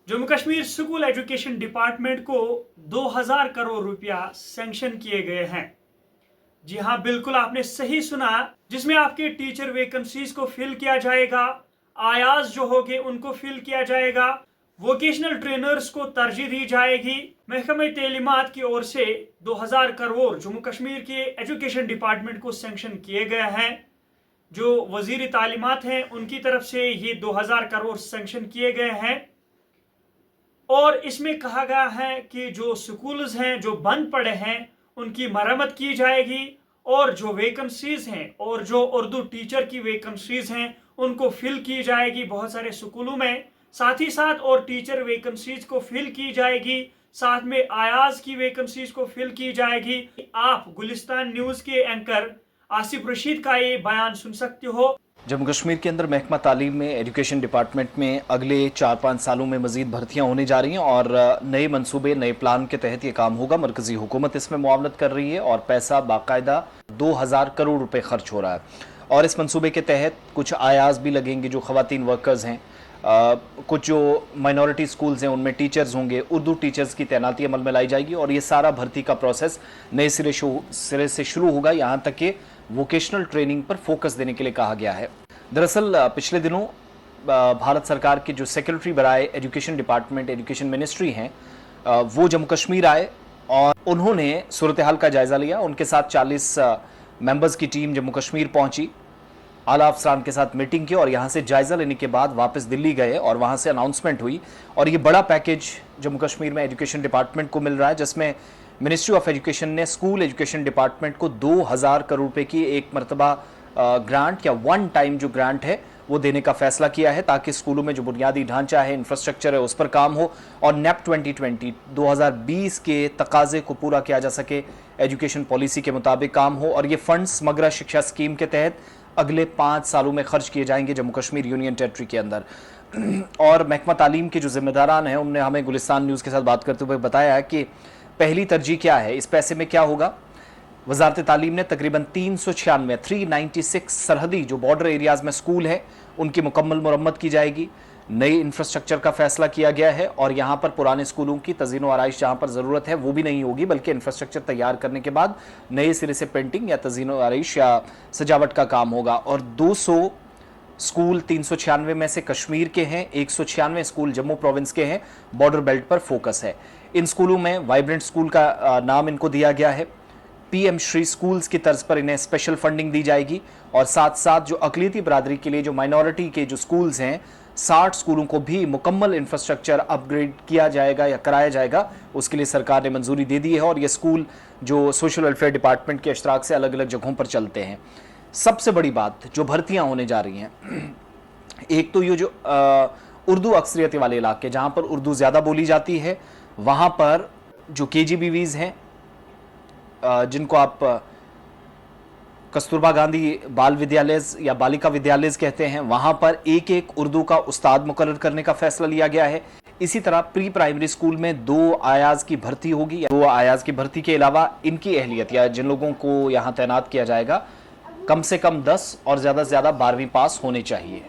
Jammu Kashmir school education department को 2000 करोड़ रुपया sanction किए गए हैं। जी हाँ, बिल्कुल आपने सही सुना, जिसमें आपके टीचर वैकेंसीज को फिल किया जाएगा, आयाज जो होंगे उनको फिल किया जाएगा, वोकेशनल ट्रेनर्स को तरजीह दी जाएगी। महकमे तालीमात की ओर से 2000 करोड़ जम्मू कश्मीर के एजुकेशन डिपार्टमेंट को सैंक्शन किए गए हैं। जो वजीर तालीमात हैं उनकी तरफ से ये 2000 करोड़ सैंक्शन किए गए हैं और इसमें कहा गया है कि जो स्कूल्स हैं जो बंद पड़े हैं उनकी मरम्मत की जाएगी और जो वैकेंसीज हैं और जो उर्दू टीचर की वैकेंसीज हैं उनको फिल की जाएगी बहुत सारे स्कूलों में। साथ ही साथ और टीचर वैकेंसीज को फिल की जाएगी, साथ में आयाज की वैकेंसीज को फिल की जाएगी। आप गुलिस्तान न्यूज के एंकर आसिफ रशीद का ये बयान सुन सकते हो। जम्मू कश्मीर के अंदर महकमा तालीम में एजुकेशन डिपार्टमेंट में अगले 4-5 सालों में मजीद भर्तियां होने जा रही हैं और नए मंसूबे नए प्लान के तहत ये काम होगा। मरकजी हुकूमत इसमें मुआवनत कर रही है और पैसा बाकायदा 2000 करोड़ रुपए खर्च हो रहा है और इस मंसूबे के तहत कुछ आयाज भी लगेंगे जो खवातीन वर्कर्स हैं, कुछ जो माइनॉरिटी स्कूल्स हैं उनमें टीचर्स होंगे, उर्दू टीचर्स की तैनाती अमल में लाई जाएगी और ये सारा भर्ती का प्रोसेस नए सिरे से शुरू होगा। यहाँ तक कि वोकेशनल ट्रेनिंग पर फोकस देने के लिए कहा गया है। दरअसल पिछले दिनों भारत सरकार के जो सेक्रेटरी बराए एजुकेशन डिपार्टमेंट एजुकेशन मिनिस्ट्री हैं वो जम्मू कश्मीर आए और उन्होंने सूरत हाल का जायजा लिया। उनके साथ 40 मेंबर्स की टीम जम्मू कश्मीर पहुंची, आला अफसरान के साथ मीटिंग की और यहाँ से जायजा लेने के बाद वापस दिल्ली गए और वहाँ से अनाउंसमेंट हुई और ये बड़ा पैकेज जम्मू कश्मीर में एजुकेशन डिपार्टमेंट को मिल रहा है, जिसमें मिनिस्ट्री ऑफ एजुकेशन ने स्कूल एजुकेशन डिपार्टमेंट को 2000 करोड़ रुपए की एक मरतबा ग्रांट या वन टाइम जो ग्रांट है वो देने का फैसला किया है ताकि स्कूलों में जो बुनियादी ढांचा है, इंफ्रास्ट्रक्चर है, उस पर काम हो और नेप 2020 के तकाजे को पूरा किया जा सके, एजुकेशन पॉलिसी के मुताबिक काम हो और ये फंड्स समग्र शिक्षा स्कीम के तहत अगले 5 सालों में खर्च किए जाएंगे जम्मू कश्मीर यूनियन टेरिटरी के अंदर। और महकमा तालीम के जो जिम्मेदारान हैं उन्होंने हमें गुलिस्तान न्यूज़ के साथ बात करते हुए बताया है कि पहली तरजीह क्या है, इस पैसे में क्या होगा। वजारत तालीम ने तकरीबन 396 सरहदी जो बॉर्डर एरियाज में स्कूल हैं उनकी मुकम्मल मुरम्मत की जाएगी। नई इंफ्रास्ट्रक्चर का फैसला किया गया है और यहाँ पर पुराने स्कूलों की तज़ीन व आराइश जहाँ पर ज़रूरत है वो भी नहीं होगी, बल्कि इंफ्रास्ट्रक्चर तैयार करने के बाद नए सिरे से पेंटिंग या तज़ीन व आराइश या सजावट का काम होगा। और 200 स्कूल 396 में से कश्मीर के हैं, 196 स्कूल जम्मू प्रोविंस के हैं। बॉर्डर बेल्ट पर फोकस है। इन स्कूलों में वाइब्रेंट स्कूल का नाम इनको दिया गया है। पीएम श्री स्कूल्स की तर्ज पर इन्हें स्पेशल फंडिंग दी जाएगी और साथ साथ जो अकलियती बरादरी के लिए जो माइनॉरिटी के जो स्कूल्स हैं 60 स्कूलों को भी मुकम्मल इंफ्रास्ट्रक्चर अपग्रेड किया जाएगा या कराया जाएगा, उसके लिए सरकार ने मंजूरी दे दी है और ये स्कूल जो सोशल वेलफेयर डिपार्टमेंट के इश्तराक से अलग अलग जगहों पर चलते हैं। सबसे बड़ी बात जो भर्तियां होने जा रही हैं, एक तो ये जो उर्दू अक्सरियत वाले इलाके जहां पर उर्दू ज़्यादा बोली जाती है वहां पर जो KGBVs हैं जिनको आप कस्तूरबा गांधी बाल विद्यालय या बालिका विद्यालय कहते हैं, वहां पर एक एक उर्दू का उस्ताद मुकर्रर करने का फैसला लिया गया है। इसी तरह प्री प्राइमरी स्कूल में 2 आयाज की भर्ती होगी। 2 आयाज की भर्ती के अलावा इनकी अहलियत या जिन लोगों को यहां तैनात किया जाएगा कम से कम 10 और ज़्यादा से ज़्यादा 12वीं पास होने चाहिए।